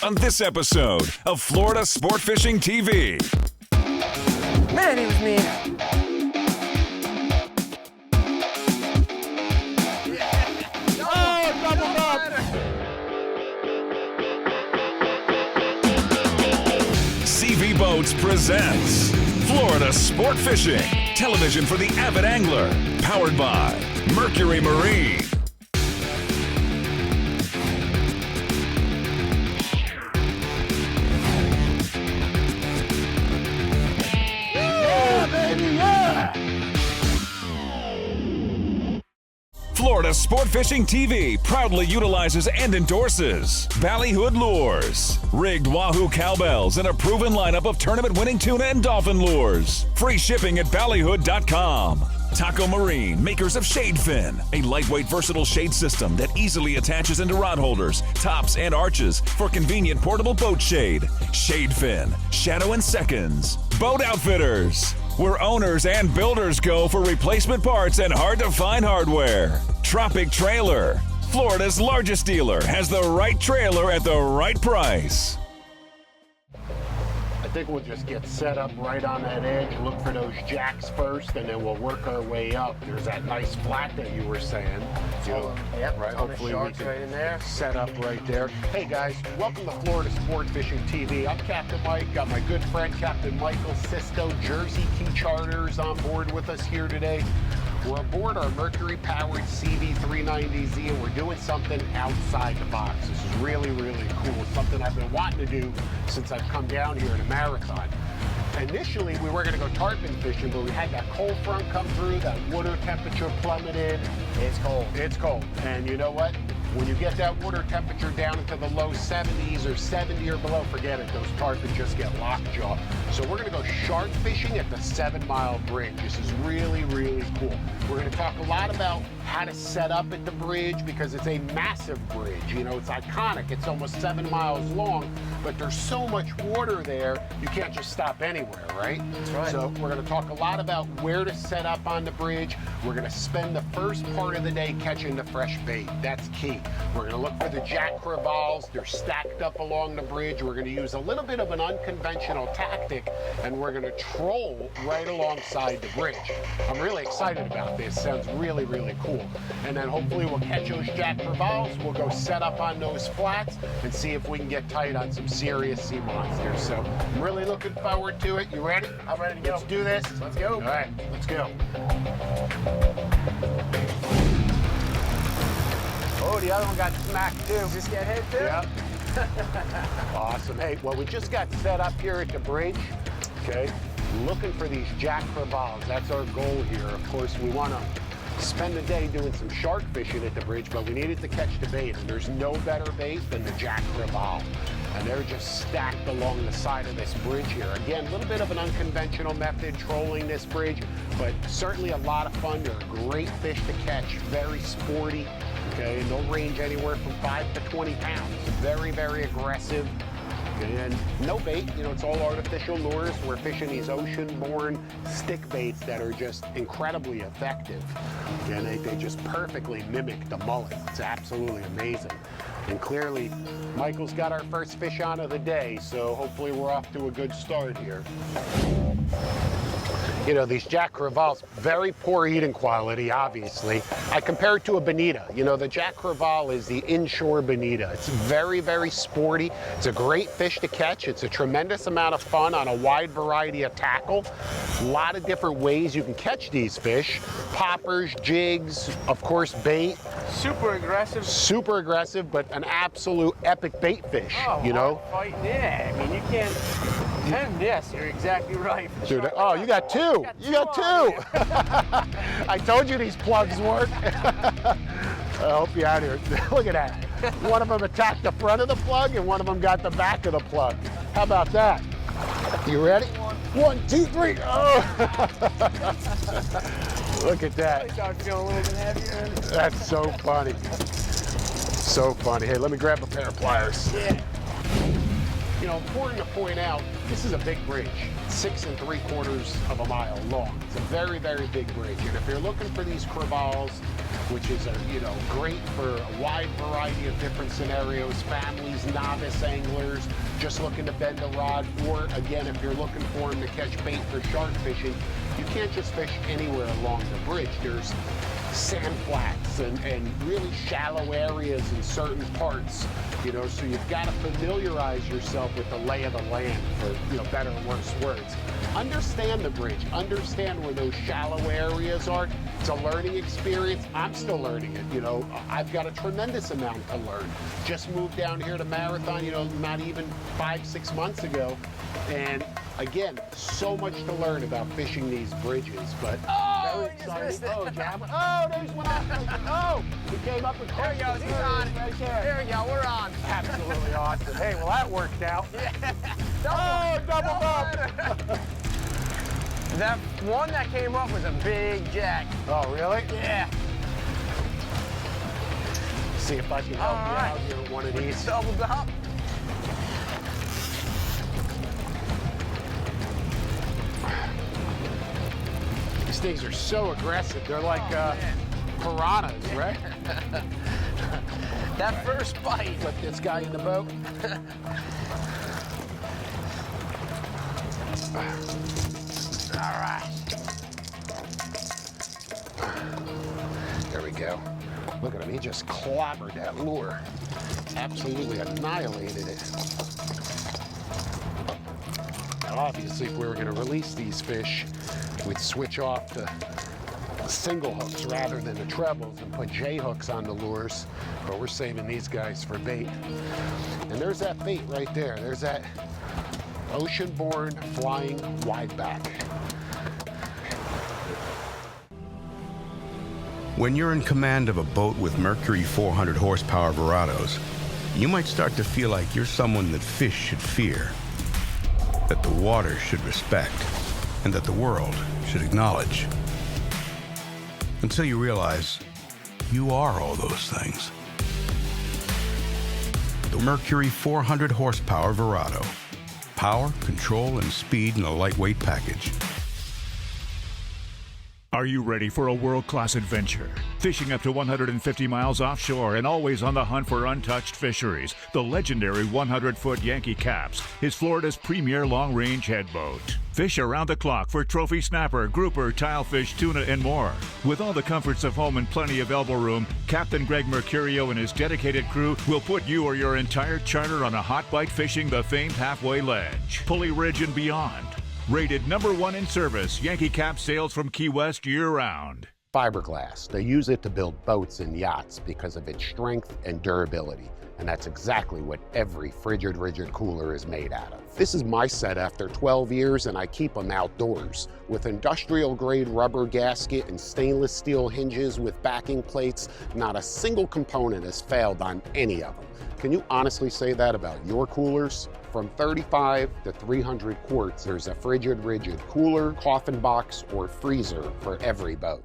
on this episode of Florida Sport Fishing TV. Man, he was mean. Oh, doubled up. CV Boats presents Florida Sport Fishing, television for the avid angler, powered by Mercury Marine. Florida Sport Fishing TV proudly utilizes and endorses Ballyhood Lures, rigged Wahoo cowbells, and a proven lineup of tournament-winning tuna and dolphin lures. Free shipping at ballyhood.com. Taco Marine, makers of Shade Fin, a lightweight, versatile shade system that easily attaches into rod holders, tops, and arches for convenient portable boat shade. Shade Fin, shadow in seconds. Boat Outfitters, where owners and builders go for replacement parts and hard-to-find hardware. Tropic Trailer, Florida's largest dealer, has the right trailer at the right price. I think we'll just get set up right on that edge, look for those jacks first, and then we'll work our way up. There's that nice flat that you were saying. Yep, right. Hopefully we can right in there. set up right there. Hey guys, welcome to Florida Sport Fishing TV. I'm Captain Mike. Got my good friend Captain Michael Sisto, Jersey Key Charters, on board with us here today. We're aboard our Mercury-powered CV390Z, and we're doing something outside the box. This is really, really cool. It's something I've been wanting to do since I've come down here in a marathon. Initially, we were going to go tarpon fishing, but we had that cold front come through, that water temperature plummeted. It's cold. It's cold. And you know what? When you get that water temperature down into the low 70s or 70 or below, forget it. Those tarpon just get lockjaw. So we're going to go shark fishing at the 7 Mile Bridge. This is really, really cool. We're going to talk a lot about how to set up at the bridge because it's a massive bridge. You know, it's iconic. It's almost 7 miles long, but there's so much water there, you can't just stop anywhere, right? That's right. So we're going to talk a lot about where to set up on the bridge. We're going to spend the first part of the day catching the fresh bait. That's key. We're going to look for the jack crevalles. They're stacked up along the bridge. We're going to use a little bit of an unconventional tactic, and we're going to troll right alongside the bridge. I'm really excited about this. Sounds really, really cool. And then hopefully we'll catch those jack crevalles. We'll go set up on those flats and see if we can get tight on some serious sea monsters. So I'm really looking forward to it. You ready? I'm ready to go. Let's do this. Let's go. All right, let's go. Oh, the other one got smacked too. Just get hit too? Yep. Awesome. Hey, well, we just got set up here at the bridge, okay? Looking for these jack crevalles. That's our goal here. Of course, we want to spend the day doing some shark fishing at the bridge, but we needed to catch the bait, and there's no better bait than the jack crevalle. And they're just stacked along the side of this bridge here. Again, a little bit of an unconventional method trolling this bridge, but certainly a lot of fun. They're a great fish to catch, very sporty. Okay, and they'll range anywhere from 5 to 20 pounds. Very, very aggressive. Okay, and no bait, you know, it's all artificial lures. We're fishing these ocean-born stick baits that are just incredibly effective. Okay, and they just perfectly mimic the mullet. It's absolutely amazing. And clearly, Michael's got our first fish on of the day, so hopefully we're off to a good start here. You know, these jack crevalles, very poor eating quality, obviously. I compare it to a bonita. You know, the jack crevalle is the inshore bonita. It's very, very sporty. It's a great fish to catch. It's a tremendous amount of fun on a wide variety of tackle. A lot of different ways you can catch these fish. Poppers, jigs, of course, bait. Super aggressive. Super aggressive, but an absolute epic bait fish, Oh, you know? fighting it. I mean, you can't. And yes, you're exactly right. Dude, oh, you got two. You got two. I told you these plugs work. I'll help you out here. Look at that. One of them attacked the front of the plug and one of them got the back of the plug. How about that? You ready? 1, 2, 3. Oh. Look at that. I start feeling a little bit heavier. That's so funny. So funny. Hey, let me grab a pair of pliers. Yeah. You know, important to point out, this is a big bridge, 6 3/4 of a mile long. It's a very, very big bridge. And if you're looking for these crevalles, which is great for a wide variety of different scenarios, families, novice anglers, just looking to bend a rod, or again, if you're looking for them to catch bait for shark fishing, you can't just fish anywhere along the bridge. There's sand flats and really shallow areas in certain parts, so you've got to familiarize yourself with the lay of the land, for better or worse words. Understand the bridge, understand where those shallow areas are. It's a learning experience. I'm still learning it, I've got a tremendous amount to learn. Just moved down here to Marathon, not even 5-6 months ago, and again, so much to learn about fishing these bridges, but very exciting. Oh, Jam. Oh, there's one on. Oh, he came up and there he goes. He's on. Right there. There we go. We're on. Absolutely awesome. Hey, well, that worked out. Yeah. Double up. That one that came up was a big jack. Oh, really? Yeah. See if I can help you out here with one of these. Doubled up. These things are so aggressive. They're like piranhas, right? That first bite. Put this guy in the boat. All right. There we go. Look at him. He just clobbered that lure. Absolutely annihilated it. Now, obviously, if we were going to release these fish, we'd switch off to single hooks rather than the trebles and put J hooks on the lures, but we're saving these guys for bait. And there's that bait right there. There's that ocean-born flying wideback. When you're in command of a boat with Mercury 400 horsepower Verados, you might start to feel like you're someone that fish should fear, that the water should respect, and that the world should acknowledge. Until you realize you are all those things. The Mercury 400 horsepower Verado. Power, control, and speed in a lightweight package. Are you ready for a world-class adventure? Fishing up to 150 miles offshore and always on the hunt for untouched fisheries, the legendary 100-foot Yankee Capt is Florida's premier long-range headboat. Fish around the clock for trophy snapper, grouper, tilefish, tuna, and more. With all the comforts of home and plenty of elbow room, Captain Greg Mercurio and his dedicated crew will put you or your entire charter on a hot bite fishing the famed halfway ledge, Pulley Ridge, and beyond. Rated #1 in service, Yankee Capt sails from Key West year-round. Fiberglass. They use it to build boats and yachts because of its strength and durability. And that's exactly what every frigid rigid cooler is made out of. This is my set after 12 years, and I keep them outdoors. With industrial grade rubber gasket and stainless steel hinges with backing plates, not a single component has failed on any of them. Can you honestly say that about your coolers? From 35 to 300 quarts, there's a frigid rigid cooler, coffin box, or freezer for every boat.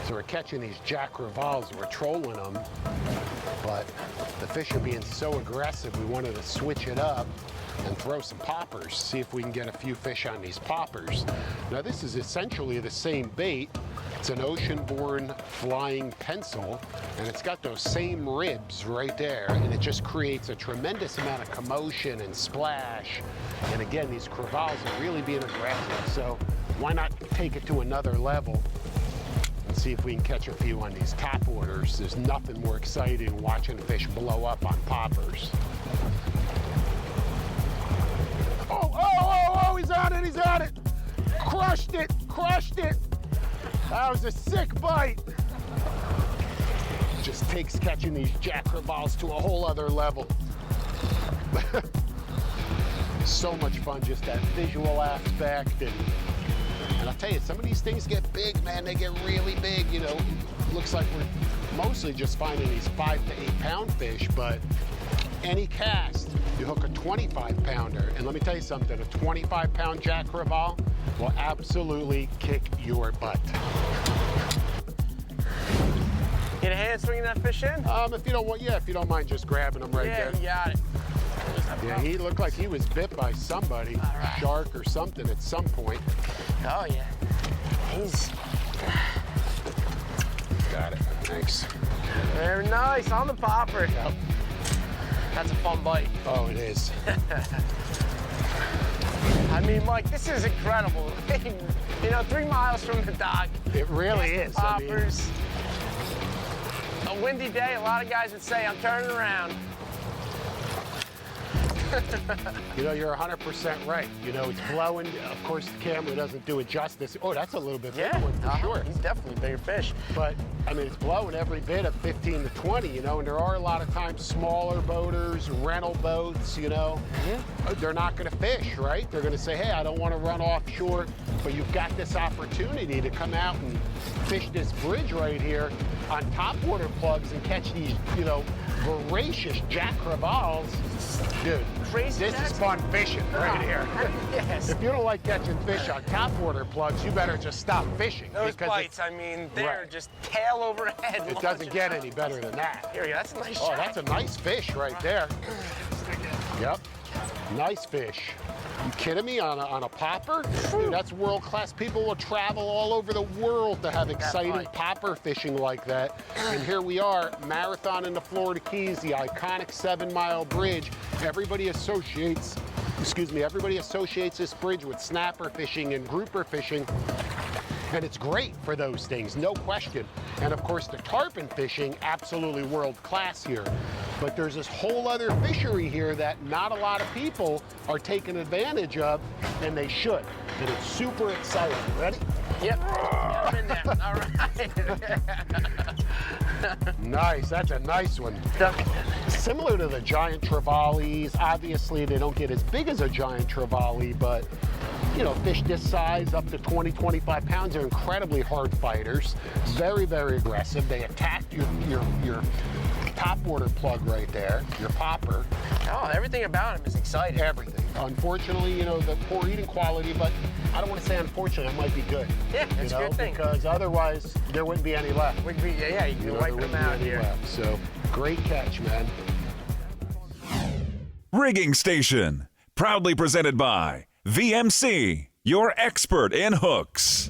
So we're catching these jack crevalles, we're trolling them, but the fish are being so aggressive, we wanted to switch it up and throw some poppers, see if we can get a few fish on these poppers. Now this is essentially the same bait. It's an ocean-born flying pencil, and it's got those same ribs right there, and it just creates a tremendous amount of commotion and splash. And again, these crevalles are really being aggressive, so why not take it to another level and see if we can catch a few on these top waters. There's nothing more exciting than watching fish blow up on poppers. Oh, he's on it, he's on it. Crushed it, crushed it. That was a sick bite. Just takes catching these jack crevalles to a whole other level. So much fun, just that visual aspect. And I'll tell you, some of these things get big, man. They get really big, you know. Looks like we're mostly just finding these 5 to 8 pound fish, but any cast, you hook a 25 pounder. And let me tell you something, a 25 pound jack crevalle will absolutely kick your butt. Get a hand swinging that fish in? If you don't want, if you don't mind just grabbing them right there. Yeah, you got it. Yeah, he looked like he was bit by somebody, right. Shark or something at some point. Oh yeah, he's Got it, thanks. very nice on the popper. Yep. That's a fun bite. Oh, it is. I mean, Mike, this is incredible. You know, 3 miles from the dock. It really is. I mean, Poppers. A windy day, a lot of guys would say, I'm turning around. you know, you're 100% right. You know, it's blowing. Of course, the camera doesn't do it justice. Oh, that's a little bit bigger one for sure. He's definitely a bigger fish. But, I mean, it's blowing every bit of 15 to 20, you know, and there are a lot of times smaller boaters, rental boats, you know. They're not going to fish, right? They're going to say, hey, I don't want to run offshore, but you've got this opportunity to come out and fish this bridge right here on topwater plugs and catch these, you know, voracious jack crevalles. Dude, Crazy this is fun fishing right here. Yes. If you don't like catching fish on topwater plugs, you better just stop fishing. Those because bites, I mean, they're Right. just tail over head. it doesn't get any better than that. Here we go, that's a nice Oh, shot. that's a nice fish right there. Yep, nice fish. You kidding me, on a popper? Dude, that's world class. People will travel all over the world to have exciting bite. popper fishing like that. And here we are, marathon in the Florida Keys, the iconic 7 Mile Bridge. Everybody associates this bridge with snapper fishing and grouper fishing. And it's great for those things, no question. And of course, the tarpon fishing, absolutely world class here. But there's this whole other fishery here that not a lot of people are taking advantage of, and they should. And it's super exciting. Ready? Yep, get him in there. All right. Nice, that's a nice one. Similar to the giant trevallies, obviously they don't get as big as a giant trevally, but you know, fish this size, up to 20, 25 pounds, are incredibly hard fighters. Very, very aggressive. They attack your topwater plug right there, your popper. Oh, everything about him is exciting. Everything. Unfortunately, you know, the poor eating quality, but I don't want to say unfortunately, it might be good. Yeah, that's you know, a good thing. Because otherwise, there wouldn't be any left. Would be, yeah, you can wipe them out here. Left. So, great catch, man. Rigging Station, proudly presented by VMC, your expert in hooks.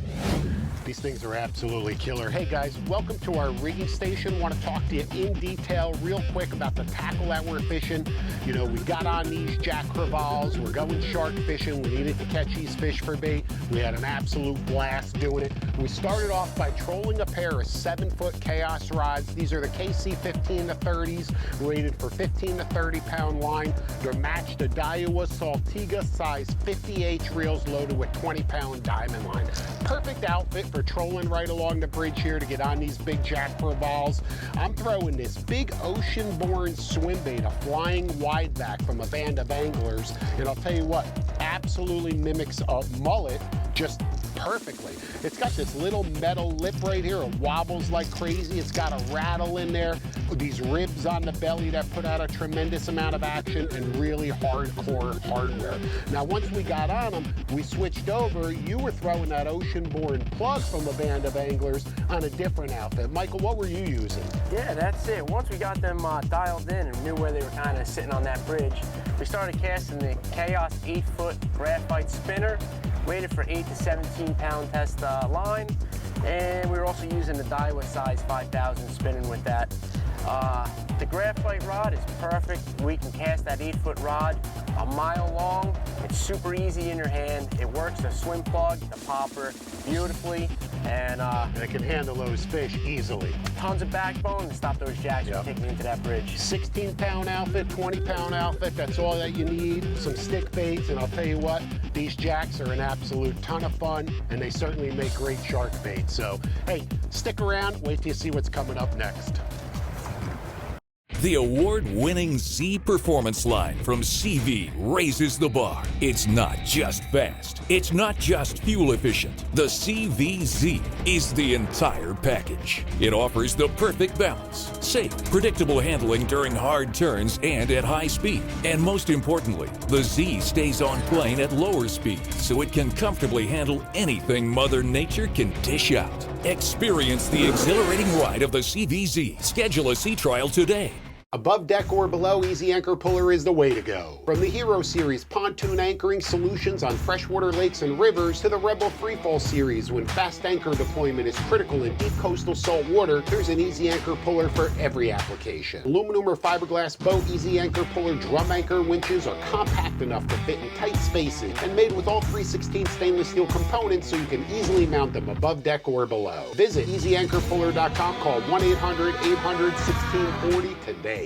These things are absolutely killer. Hey guys, welcome to our rigging station. Want to talk to you in detail real quick about the tackle that we're fishing. You know, we got on these jack crevalles. We're going shark fishing. We needed to catch these fish for bait. We had an absolute blast doing it. We started off by trolling a pair of 7-foot Chaos rods. These are the KC 15 to 30s, rated for 15 to 30 pound line. They're matched to Daiwa Saltiga size 50H reels loaded with 20 pound diamond line. Perfect outfit for trolling right along the bridge here to get on these big jack crevalles. I'm throwing this big ocean-born swim bait, a flying wideback from a band of anglers, and I'll tell you what, absolutely mimics a mullet just perfectly. It's got this little metal lip right here. It wobbles like crazy. It's got a rattle in there. These ribs on the belly that put out a tremendous amount of action and really hardcore hardware. Now, once we got on them, we switched over. You were throwing that ocean-born plug from a band of anglers on a different outfit. Michael, what were you using? Yeah, that's it. Once we got them dialed in and knew where they were kind of sitting on that bridge, we started casting the Chaos 8-foot graphite spinner, rated for 8 to 17 pound test line, and we were also using the Daiwa size 5000 spinning with that. The graphite rod is perfect. We can cast that 8-foot rod a mile long. It's super easy in your hand. It works the swim plug, the popper beautifully, and it can handle those fish easily. tons of backbone to stop those jacks from taking into that bridge. 16-pound outfit, 20-pound outfit, that's all that you need. Some stick baits, and I'll tell you what, these jacks are an absolute ton of fun, and they certainly make great shark bait. So, hey, stick around, wait till you see what's coming up next. The award-winning Z Performance line from CV raises the bar. It's not just fast. It's not just fuel efficient. The CVZ is the entire package. It offers the perfect balance, safe, predictable handling during hard turns and at high speed. And most importantly, the Z stays on plane at lower speeds, so it can comfortably handle anything Mother Nature can dish out. Experience the exhilarating ride of the CVZ. Schedule a sea trial today. Above deck or below, Easy Anchor Puller is the way to go. From the Hero Series pontoon anchoring solutions on freshwater lakes and rivers to the Rebel Freefall Series when fast anchor deployment is critical in deep coastal salt water, there's an Easy Anchor Puller for every application. Aluminum or fiberglass boat Easy Anchor Puller drum anchor winches are compact enough to fit in tight spaces and made with all 3/16 stainless steel components so you can easily mount them above deck or below. Visit EasyAnchorPuller.com, call 1-800-800-1640 today.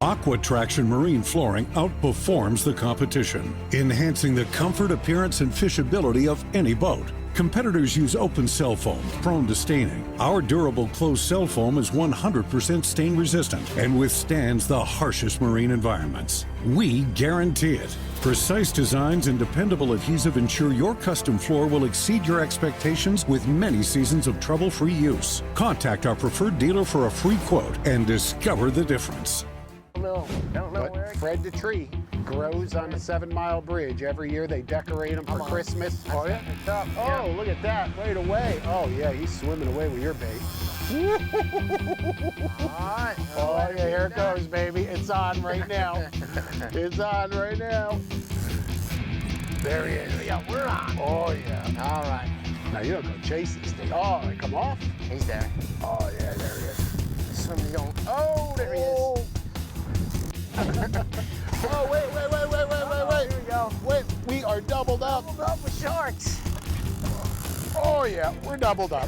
Aqua Traction marine flooring outperforms the competition, enhancing the comfort, appearance, and fishability of any boat. Competitors use open cell foam, prone to staining. Our durable closed cell foam is 100% stain resistant and withstands the harshest marine environments. We guarantee it. Precise designs and dependable adhesive ensure your custom floor will exceed your expectations with many seasons of trouble-free use. Contact our preferred dealer for a free quote and discover the difference. Don't know where it Fred the tree grows on the 7 Mile Bridge. Every year they decorate them for Christmas. Oh, yeah? Oh, look at that, right away. Oh, yeah, he's swimming away with your bait. Alright. Oh, yeah, here it goes, baby. It's on right now. It's on right now. There he is. Yeah, we're on. Oh, yeah. All right. Now, you don't go chase this thing. Oh, they come off? He's there. Oh, yeah, there he is. Swimming going. Oh, there he is. Oh, wait. Here we go. Wait, we are doubled up. Doubled up with sharks. Oh, yeah, we're doubled up.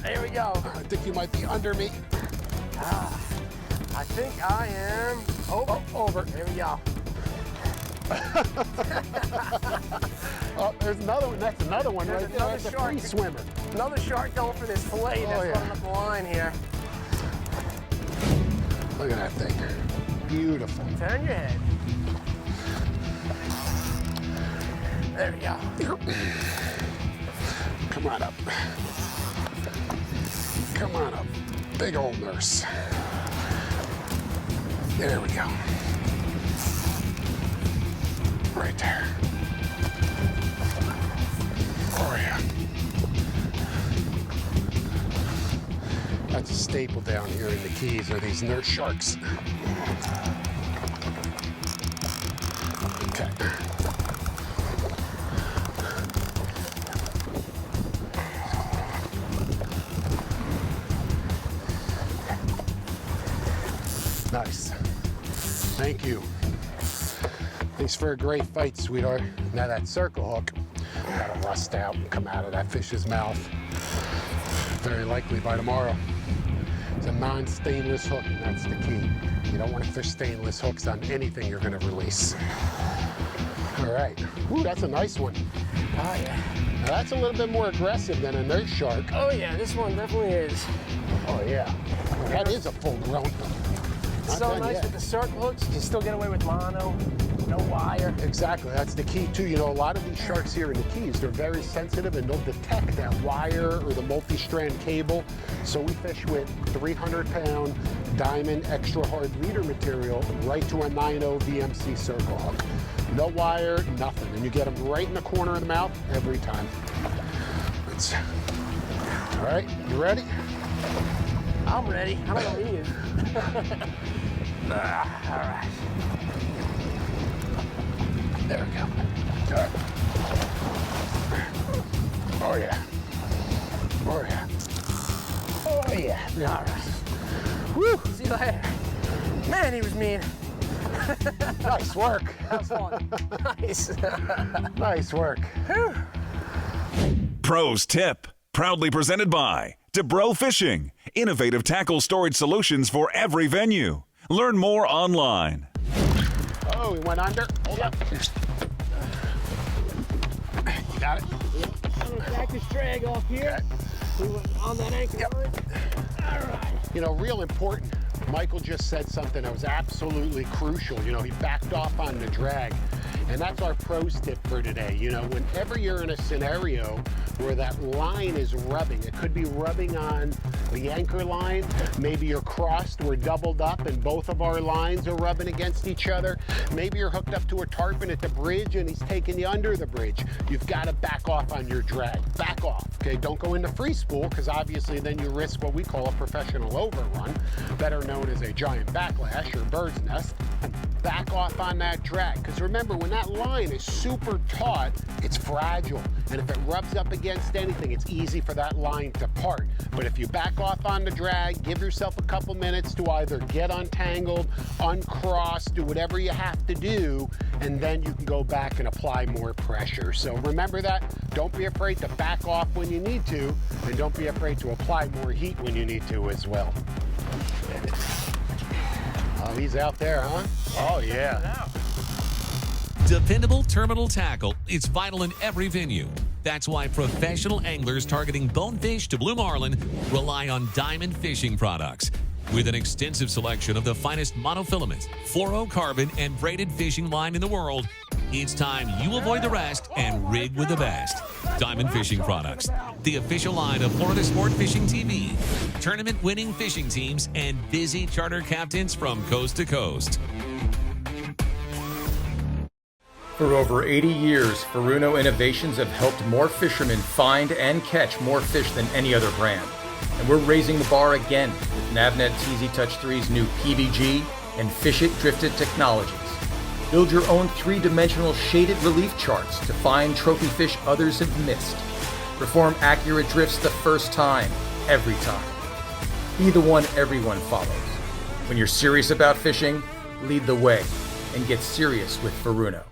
There we go. I think you might be under me. I think I am over. Over. There we go. Oh, there's another one. That's another one There's right there. another That's a shark. free swimmer. Another shark going for this fillet that's running up the line here. Look at that thing. Beautiful. Turn your head. There we go. Come on up. Come on up. Big old nurse. There we go. Right there. Oh, yeah. That's a staple down here in the Keys are these nurse sharks. Okay. Nice. Thank you. Thanks for a great fight, sweetheart. Now that circle hook gotta rust out and come out of that fish's mouth. Very likely by tomorrow. It's a non-stainless hook, and that's the key. You don't want to fish stainless hooks on anything you're going to release. All right. Ooh, that's a nice one. Oh, yeah. Now, that's a little bit more aggressive than a nurse shark. Oh, yeah, this one definitely is. Oh, yeah. That is a full-grown one. Not So done nice yet. with the circle hooks. You can still get away with mono, no wire. Exactly, that's the key too. You know, a lot of these sharks here in the Keys, they're very sensitive and they'll detect that wire or the multi-strand cable. So we fish with 300-pound diamond extra hard leader material right to a 9.0 VMC circle hook. No wire, nothing. And you get them right in the corner of the mouth every time. All right, you ready? I'm ready. I don't know he is. All right. There we go. All right. Oh, yeah. Oh, yeah. Oh, yeah. All right. Woo! See you later. Man, he was mean. Nice work. That was fun. Nice. Nice work. Pros Tip, proudly presented by DeBro Fishing, innovative tackle storage solutions for every venue. Learn more online. Oh, we went under. Hold up. You got it? I'm gonna back this drag off here. We went on that anchor line. All right. You know, real important. Michael just said something that was absolutely crucial. You know, he backed off on the drag. And that's our pros tip for today. You know, whenever you're in a scenario where that line is rubbing, it could be rubbing on the anchor line, maybe you're crossed, we're doubled up and both of our lines are rubbing against each other. Maybe you're hooked up to a tarpon at the bridge and he's taking you under the bridge. You've got to back off on your drag. Back off, okay? Don't go into free spool, because obviously then you risk what we call a professional overrun, better known as a giant backlash or bird's nest. Back off on that drag, because remember, when that line is super taut, it's fragile, and if it rubs up against anything, it's easy for that line to part. But if you back off on the drag, give yourself a couple minutes to either get untangled, uncross, do whatever you have to do, and then you can go back and apply more pressure. So remember that. Don't be afraid to back off when you need to, and don't be afraid to apply more heat when you need to as well. Oh, he's out there, huh? Oh, yeah. Dependable terminal tackle is vital in every venue. That's why professional anglers targeting bonefish to blue marlin rely on Diamond Fishing products. With an extensive selection of the finest monofilament, fluorocarbon, and braided fishing line in the world, it's time you avoid the rest and rig with the best. Diamond Fishing Products, the official line of Florida Sport Fishing TV, tournament-winning fishing teams, and busy charter captains from coast to coast. For over 80 years, Furuno Innovations have helped more fishermen find and catch more fish than any other brand. And we're raising the bar again with Navnet TZ Touch 3's new PVG and Fish It Drifted technologies. Build your own three-dimensional shaded relief charts to find trophy fish others have missed. Perform accurate drifts the first time, every time. Be the one everyone follows. When you're serious about fishing, lead the way and get serious with Furuno.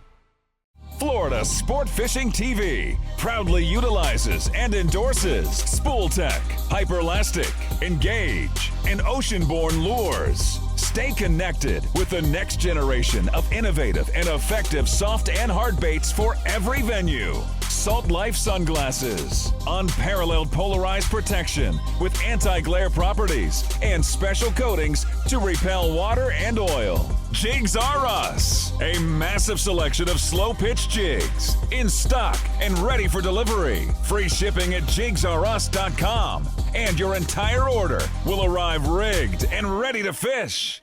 Florida Sport Fishing TV proudly utilizes and endorses Spool Tech, Hyperlastic, Engage, and Oceanborn lures. Stay connected with the next generation of innovative and effective soft and hard baits for every venue. Salt Life sunglasses, unparalleled polarized protection with anti-glare properties and special coatings to repel water and oil. Jigs R Us, a massive selection of slow pitch jigs in stock and ready for delivery. Free shipping at jigsrus.com, and your entire order will arrive rigged and ready to fish.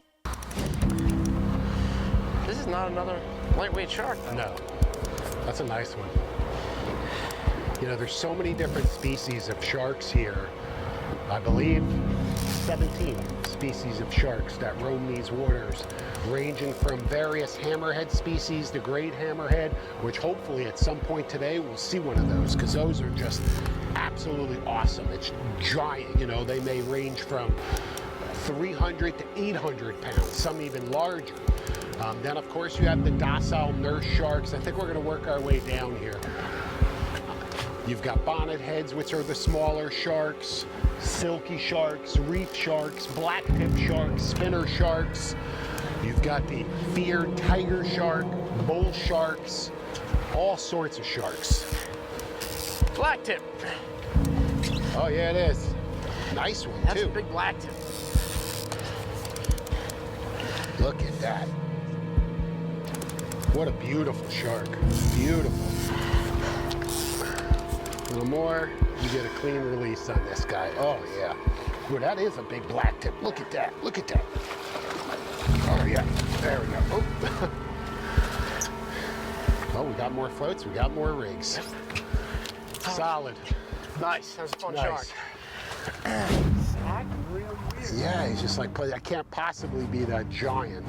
This is not another lightweight shark, though. No, that's a nice one. You know, there's so many different species of sharks here. I believe 17 species of sharks that roam these waters, ranging from various hammerhead species to great hammerhead, which hopefully at some point today we'll see one of those, because those are just absolutely awesome. It's giant, you know, they may range from 300 to 800 pounds, some even larger. Then of course you have the docile nurse sharks. I think we're gonna work our way down here. You've got bonnet heads, which are the smaller sharks, silky sharks, reef sharks, blacktip sharks, spinner sharks. You've got the feared tiger shark, bull sharks, all sorts of sharks. Blacktip. Oh yeah, it is. Nice one, That's too. a big blacktip. Look at that. What a beautiful shark. Beautiful. A little more, you get a clean release on this guy. Oh yeah. Well, that is a big blacktip. Look at that. Look at that. Oh yeah. There we go. Oh. Oh, we got more floats. We got more rigs. Solid. Nice. That was a fun Nice. shark. Yeah, he's just like, I can't possibly be that giant.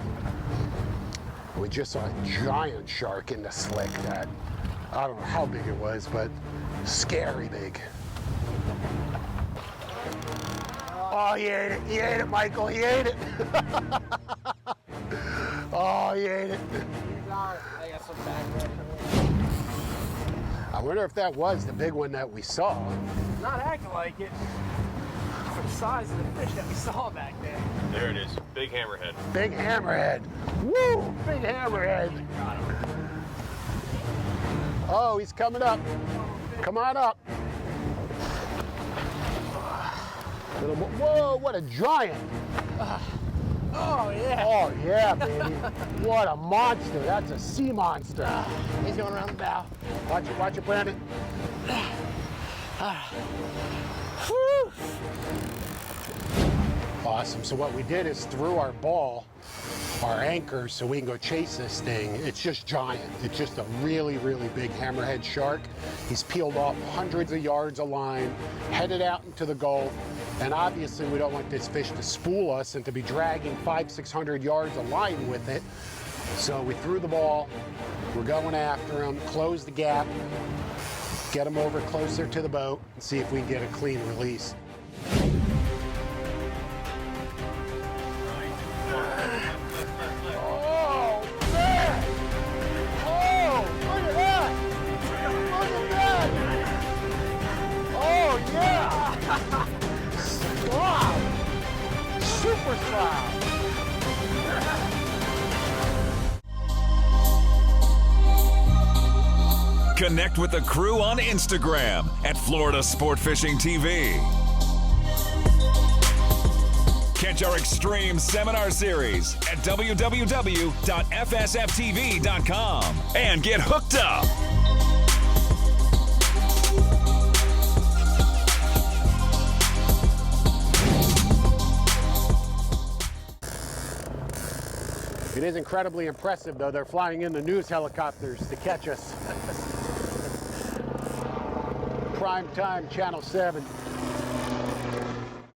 We just saw a giant shark in the slick that, I don't know how big it was, but scary big. Oh, he ate it. He ate it, Michael. He ate it. Oh, he ate it. I got some back there. I wonder if that was the big one that we saw. Not acting like it. For the size of the fish that we saw back there. There it is. Big hammerhead. Big hammerhead. Woo! Big hammerhead. Oh, he's coming up. Come on up. Whoa, what a giant. Oh, yeah. Oh, yeah, baby. What a monster. That's a sea monster. He's going around the bow. Watch it, Brandon. Awesome. So what we did is threw our ball, our anchor, so we can go chase this thing. It's just giant. It's just a really, really big hammerhead shark. He's peeled off hundreds of yards of line, headed out into the Gulf. And obviously we don't want this fish to spool us and to be dragging 500-600 yards of line with it. So we threw the ball, we're going after him, close the gap, get him over closer to the boat, and see if we can get a clean release. Oh, man! Oh, look at that! Look at that! Oh, yeah! Wow! Super slab! Connect with the crew on Instagram at Florida Sport Fishing TV. Catch our extreme seminar series at www.fsftv.com and get hooked up. It is incredibly impressive, though. They're flying in the news helicopters to catch us. Prime time, Channel 7.